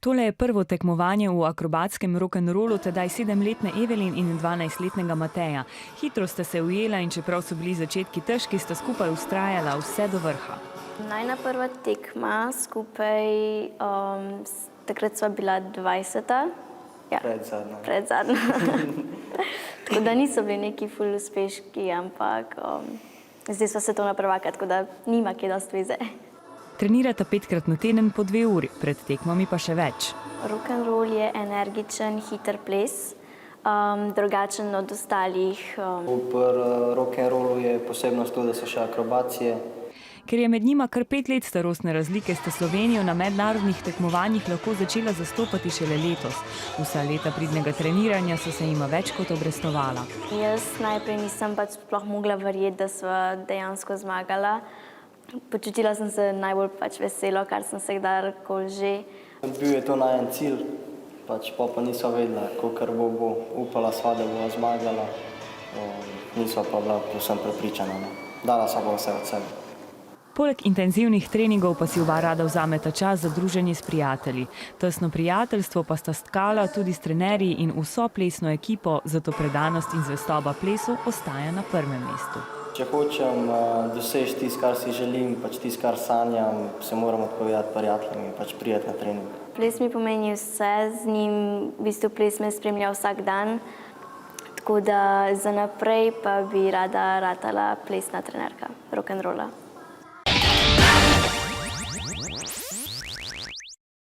Tole je prvo tekmovanje v akrobatskem rock'n'rollu tedaj 7-letne Evelin in 12-letnega Mateja. Hitro sta se ujela in čeprav so bili začetki težki, sta skupaj vztrajala vse do vrha. Najna prva tekma skupaj, takrat sva bila 20. Ja, predzadnja. Tako da niso bili neki ful uspeški, ampak zdaj sva svetovna prvaka, tako da nima kaj dosti veze. Trenirata 5-krat na teden po 2 uri, pred tekmami pa še več. Rock'n'roll je energičen, hiter ples, drugačen od ostalih. Pri rock'n'rollu je posebnost to, da so še akrobacije. Ker je med njima kar 5 let starostne razlike, sta Slovenijo na mednarodnih tekmovanjih lahko začela zastopati šele letos. Vsa leta pridnega treniranja so se jima več kot obrestovala. Jaz najprej nisem sploh mogla verjeti, da sva dejansko zmagala. Počutila sem se najbolj veselo, kar sem se kdarkoli že. Bil je to najen cilj, pa nisva vedela, kolikor bo. Upala sva, da bova zmagala, nisva pa bila povsem prepričana. Dala sva pa vse od sebe. Poleg intenzivnih treningov pa si oba rada vzameta čas za druženje s prijatelji. Tesno prijateljstvo pa sta stkala tudi s trenerji in vso plesno ekipo, zato predanost in zvestoba plesu ostaja na prvem mestu. Če hočem doseči tisto, kar si želim, tisto, kar sanjam, se moram odpovedati prijateljem in priti na trening. Ples mi pomeni vse, z njim v bistvu ples me spremlja vsak dan, tako da za naprej pa bi rada ratala plesna trenerka rock'n'rolla.